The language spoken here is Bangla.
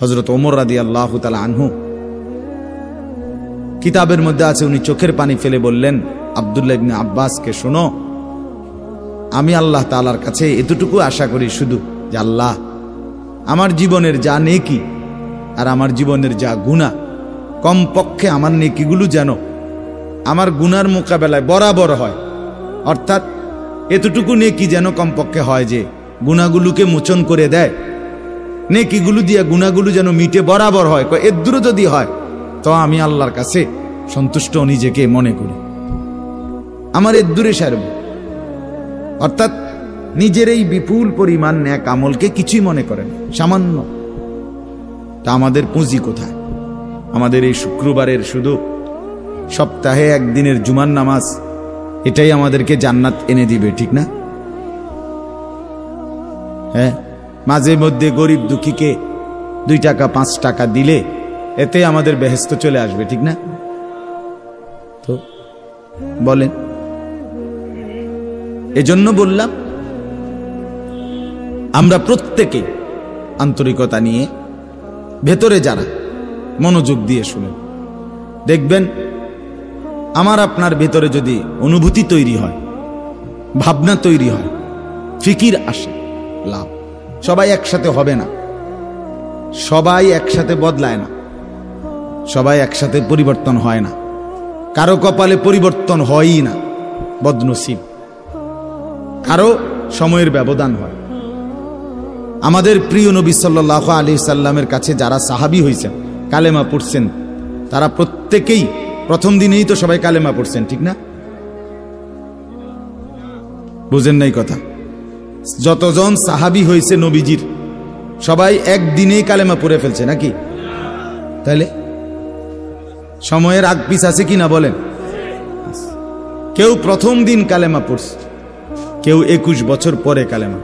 হযরত ওমর রাদিয়াল্লাহু তাআলা আনহু কিতাবের মধ্যে আছে, উনি চোখের পানি ফেলে বললেন আব্দুল্লাহ ইবনে আব্বাসকে, শোনো, আমি আল্লাহ তাআলার কাছে এতটুকু আশা করি শুধু যে আল্লাহ আমার জীবনের যা নেকি আর আমার জীবনের যা গুনাহ, কমপক্ষে আমার নেকিগুলো যেন আমার গুনার মোকাবেলায় বরাবর হয়। অর্থাৎ এতটুকু নেকি যেন কমপক্ষে হয় যে গুনাহগুলোকে মোচন করে দেয়, নেকিগুলো দিয়ে গুনাহগুলো যেন মিটে বরাবর হয়। এর দূরে যদি হয় তো আমি আল্লাহর কাছে সন্তুষ্ট নিজেকে মনে করি, আমার এর দূরে সারব। অর্থাৎ নিজের এই বিপুল পরিমাণ নেক আমলকে কিছুই মনে করেন, সামান্য। তা আমাদের পুঁজি কোথায়? আমাদের এই শুক্রবারের শুধু সপ্তাহে একদিনের জুমার নামাজ, এটাই আমাদেরকে জান্নাত এনে দিবে, ঠিক না? হ্যাঁ, মাঝে মধ্যে গরিব দুঃখীকে 2 টাকা 5 টাকা দিলে এতে আমাদের বেহেশত চলে আসবে, ঠিক না? তো বলেন, এজন্য বললাম আমরা প্রত্যেকে আন্তরিকতা নিয়ে ভেতরে যারা মনোযোগ দিয়ে শুনেন, দেখবেন আমার আপনার ভেতরে যদি অনুভূতি তৈরি হয়, ভাবনা তৈরি হয়, ফিকির আসে, লাভ। সবাই একসাথে হবে না, সবাই একসাথে বদলায় না, সবাই একসাথে পরিবর্তন হয় না, কারো কপালে পরিবর্তন হয়ই না, বদনসিব। কারো সময়ের ব্যবধান হয়। আমাদের প্রিয় নবী সাল্লাল্লাহু আলাইহি সাল্লামের কাছে যারা সাহাবী হয়েছেন, কালেমা পড়ছেন, তারা প্রত্যেকেই প্রথম দিনেই তো সবাই কালেমা পড়ছেন, ঠিক না? বুঝেন নাই কথা? যতজন সাহাবী হয়েছে নবীজির, সবাই একদিনেই কালেমা পড়ে ফেলছে নাকি? তাহলে সময়ের আগ পিছ আছে কিনা বলেন? কেউ প্রথম দিন কালেমা পড়ছে, কেউ 21 বছর পরে কালেমা।